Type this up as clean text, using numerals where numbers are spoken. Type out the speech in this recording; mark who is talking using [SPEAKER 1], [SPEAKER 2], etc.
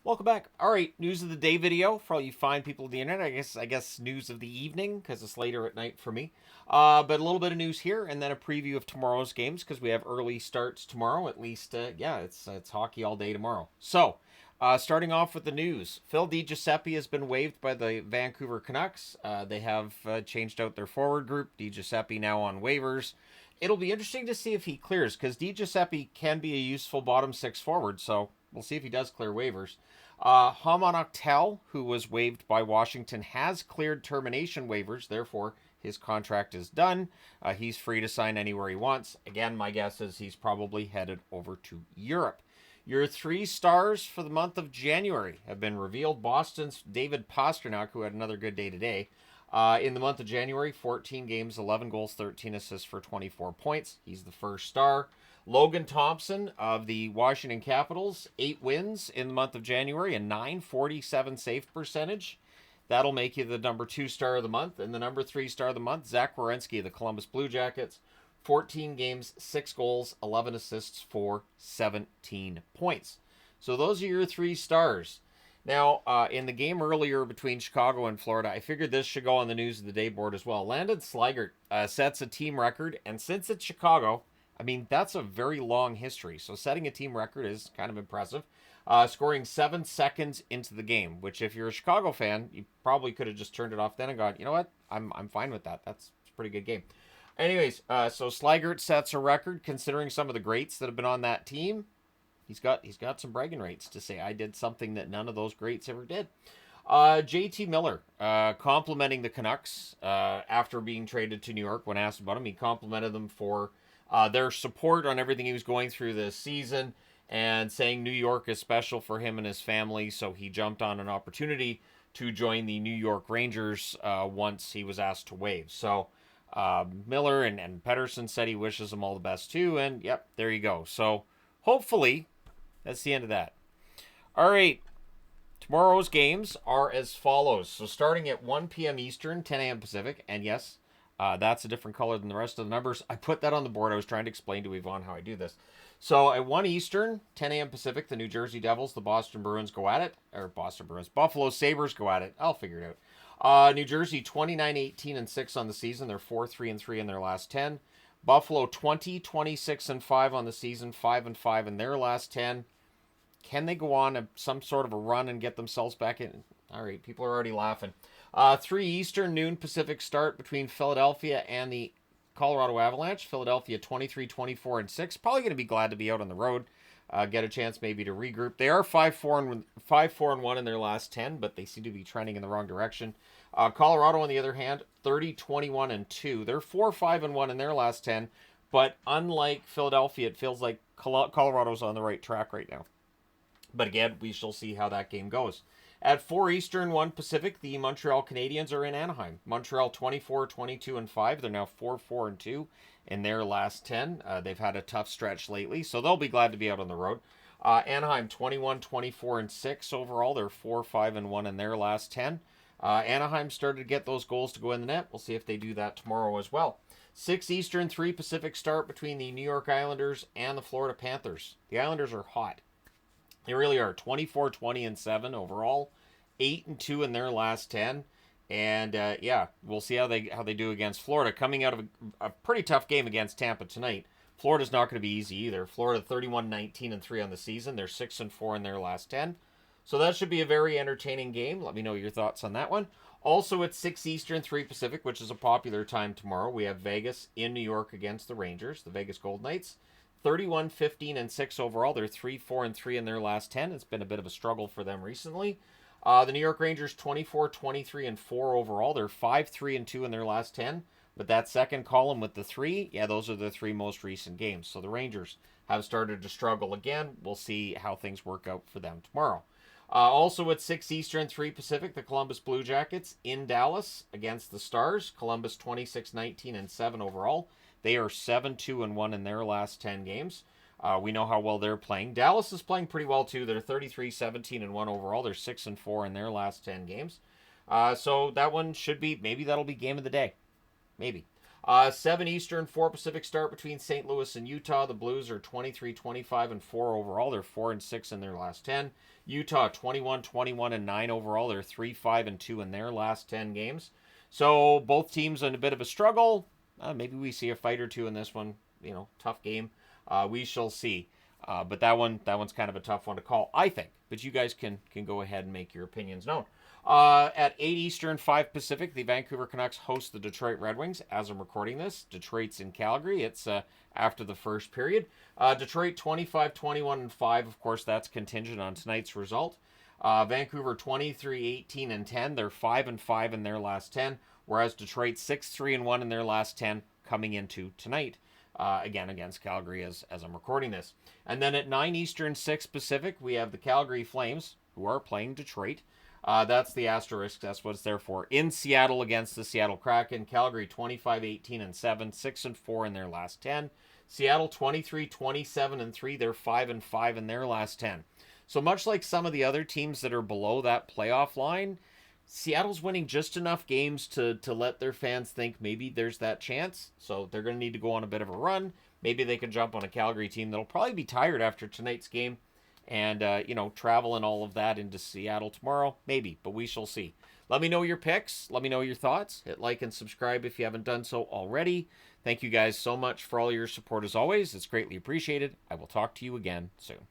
[SPEAKER 1] Welcome back. All right, news of the day video for all you fine people of the internet. I guess news of the evening because it's later at night for me. But a little bit of news here, and then a preview of tomorrow's games because we have early starts tomorrow. At least, it's hockey all day tomorrow. So, starting off with the news, Phil DiGiuseppe has been waived by the Vancouver Canucks. They have changed out their forward group. DiGiuseppe now on waivers. It'll be interesting to see if he clears because DiGiuseppe can be a useful bottom six forward. So we'll see if he does clear waivers. Hamon Octel, who was waived by Washington, has cleared termination waivers. Therefore, his contract is done. He's free to sign anywhere he wants. Again, my guess is he's probably headed over to Europe. Your three stars for the month of January have been revealed. Boston's David Pastrnak, who had another good day today. In the month of January, 14 games, 11 goals, 13 assists for 24 points. He's the first star. Logan Thompson of the Washington Capitals, 8 wins in the month of January, a 947 save percentage. That'll make you the number 2 star of the month. And the number 3 star of the month, Zach Werenski of the Columbus Blue Jackets, 14 games, 6 goals, 11 assists for 17 points. So those are your 3 stars. Now, in the game earlier between Chicago and Florida, I figured this should go on the news of the day board as well. Landon Slaggert sets a team record, and since it's Chicago, I mean, that's a very long history. So setting a team record is kind of impressive. Scoring 7 seconds into the game, which if you're a Chicago fan, you probably could have just turned it off then and gone, you know what, I'm fine with that. That's a pretty good game. Anyways, so Slaggert sets a record considering some of the greats that have been on that team. He's got some bragging rights to say I did something that none of those greats ever did. JT Miller complimenting the Canucks after being traded to New York. When asked about him, he complimented them for their support on everything he was going through this season and saying New York is special for him and his family. So he jumped on an opportunity to join the New York Rangers once he was asked to waive. So Miller and Pettersson said he wishes him all the best too. And yep, there you go. So hopefully that's the end of that. All right. Tomorrow's games are as follows. So starting at 1 p.m. Eastern, 10 a.m. Pacific, and yes, that's a different color than the rest of the numbers. I put that on the board. I was trying to explain to Yvonne how I do this. So at 1 Eastern, 10 a.m. Pacific, the New Jersey Devils, the Boston Bruins go at it. Or Boston Bruins, Buffalo Sabres go at it. I'll figure it out. New Jersey 29-18-6 on the season. They're 4-3-3 in their last 10. Buffalo 20-26-5 on the season, 5-5 in their last 10. Can they go on some sort of a run and get themselves back in? All right, people are already laughing. 3 Eastern, noon Pacific start between Philadelphia and the Colorado Avalanche. Philadelphia 23-24-6. Probably going to be glad to be out on the road. Get a chance maybe to regroup. They are 5-4-1 in their last 10, but they seem to be trending in the wrong direction. Colorado, on the other hand, 30-21-2. They're 4-5-1 in their last 10, but unlike Philadelphia, it feels like Colorado's on the right track right now. But again, we shall see how that game goes. At 4 Eastern, 1 Pacific, the Montreal Canadiens are in Anaheim. Montreal 24-22-5. They're now 4-4-2 in their last 10. They've had a tough stretch lately, so they'll be glad to be out on the road. Anaheim 21-24-6 overall. They're 4-5-1 in their last 10. Anaheim started to get those goals to go in the net. We'll see if they do that tomorrow as well. 6 Eastern, 3 Pacific start between the New York Islanders and the Florida Panthers. The Islanders are hot. They really are. 24-20-7 overall, 8-2 in their last 10, and we'll see how they do against Florida. Coming out of a pretty tough game against Tampa tonight. Florida's not going to be easy either. Florida 31-19-3 on the season. They're 6-4 in their last 10, so that should be a very entertaining game. Let me know your thoughts on that one. Also at 6 Eastern, 3 Pacific, which is a popular time tomorrow, we have Vegas in New York against the Rangers, the Vegas Golden Knights. 31-15-6 overall. They're 3-4-3 in their last 10. It's been a bit of a struggle for them recently. The New York Rangers 24-23-4 overall. They're 5-3-2 in their last 10. But that second column with the 3, those are the 3 most recent games. So the Rangers have started to struggle again. We'll see how things work out for them tomorrow. Also at 6 Eastern, 3 Pacific, the Columbus Blue Jackets in Dallas against the Stars. Columbus 26-19-7 overall. They are 7-2-1 in their last 10 games. We know how well they're playing. Dallas is playing pretty well too. They're 33-17-1 overall. They're 6-4 in their last 10 games. So that one should be, maybe that'll be game of the day. Maybe. 7 Eastern, 4 Pacific start between St. Louis and Utah. The Blues are 23-25-4 overall. They're 4-6 in their last 10. Utah 21-21-9 overall. They're 3-5-2 in their last 10 games. So both teams in a bit of a struggle. Maybe we see a fight or two in this one. Tough game. We shall see. But that one's kind of a tough one to call, I think. But you guys can go ahead and make your opinions known. At 8 Eastern, 5 Pacific, the Vancouver Canucks host the Detroit Red Wings. As I'm recording this, Detroit's in Calgary. It's after the first period. Detroit 25-21-5. Of course, that's contingent on tonight's result. Vancouver 23-18-10. They're 5-5 in their last 10, whereas Detroit 6-3-1 in their last 10 coming into tonight. Again, against Calgary as I'm recording this. And then at 9 Eastern, 6 Pacific, we have the Calgary Flames, who are playing Detroit. That's the asterisk. That's what it's there for. In Seattle against the Seattle Kraken. Calgary 25-18-7, 6-4 in their last 10. Seattle 23-27-3. They're 5-5 in their last 10. So much like some of the other teams that are below that playoff line, Seattle's winning just enough games to let their fans think maybe there's that chance. So they're going to need to go on a bit of a run. Maybe they can jump on a Calgary team that'll probably be tired after tonight's game and, travel and all of that into Seattle tomorrow. Maybe, but we shall see. Let me know your picks. Let me know your thoughts. Hit like and subscribe if you haven't done so already. Thank you guys so much for all your support as always. It's greatly appreciated. I will talk to you again soon.